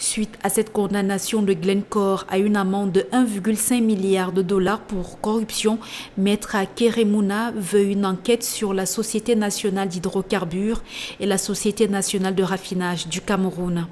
Suite à cette condamnation de Glencore à une amende de 1,5 milliard de dollars pour corruption, Maître Akeremouna veut une enquête sur la Société nationale d'hydrocarbures et la Société nationale de raffinage du Cameroun.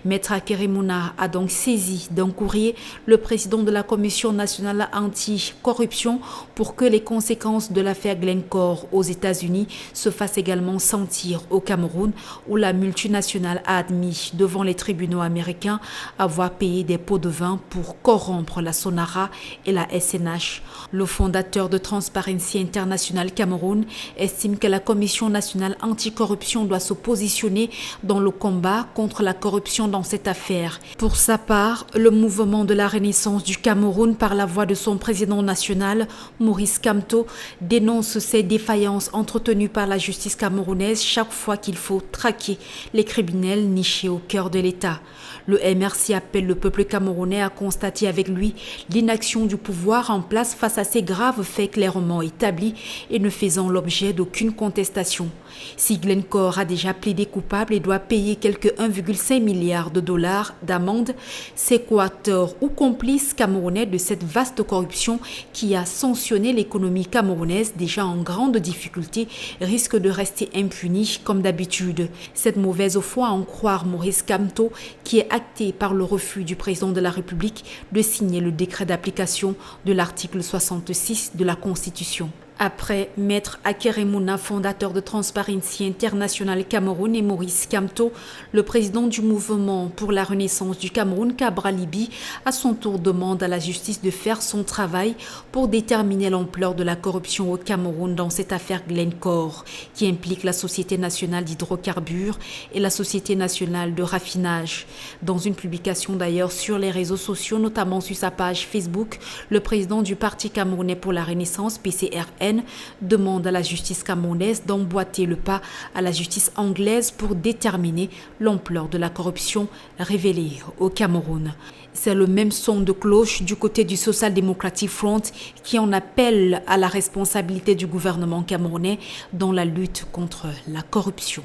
Maître Akeremouna a donc saisi d'un courrier le président de la Commission nationale anti-corruption pour que les conséquences de l'affaire Glencore aux États-Unis se fassent également sentir au Cameroun, où la multinationale a admis devant les tribunaux américains avoir payé des pots de vin pour corrompre la Sonara et la SNH. Le fondateur de Transparency International Cameroun estime que la Commission nationale anti-corruption doit se positionner dans le combat contre la corruption dans cette affaire. Pour sa part, le mouvement de la Renaissance du Cameroun, par la voix de son président national, Maurice Kamto, dénonce ces défaillances entretenues par la justice camerounaise chaque fois qu'il faut traquer les criminels nichés au cœur de l'État. Le MRC appelle le peuple camerounais à constater avec lui l'inaction du pouvoir en place face à ces graves faits clairement établis et ne faisant l'objet d'aucune contestation. Si Glencore a déjà plaidé coupable et doit payer quelques 1,5 milliard de dollars d'amende, c'est coauteur ou complice camerounais de cette vaste corruption qui a sanctionné l'économie camerounaise déjà en grande difficulté risque de rester impunie comme d'habitude. Cette mauvaise foi, à en croire Maurice Kamto, qui est actée par le refus du président de la République de signer le décret d'application de l'article 66 de la Constitution. Après Maître Akeremouna, fondateur de Transparency International Cameroun, et Maurice Kamto, le président du mouvement pour la Renaissance du Cameroun, Cabral Libi, à son tour demande à la justice de faire son travail pour déterminer l'ampleur de la corruption au Cameroun dans cette affaire Glencore, qui implique la Société nationale d'hydrocarbures et la Société nationale de raffinage. Dans une publication d'ailleurs sur les réseaux sociaux, notamment sur sa page Facebook, le président du Parti camerounais pour la Renaissance, PCRN, demande à la justice camerounaise d'emboîter le pas à la justice anglaise pour déterminer l'ampleur de la corruption révélée au Cameroun. C'est le même son de cloche du côté du Social Democratic Front qui en appelle à la responsabilité du gouvernement camerounais dans la lutte contre la corruption.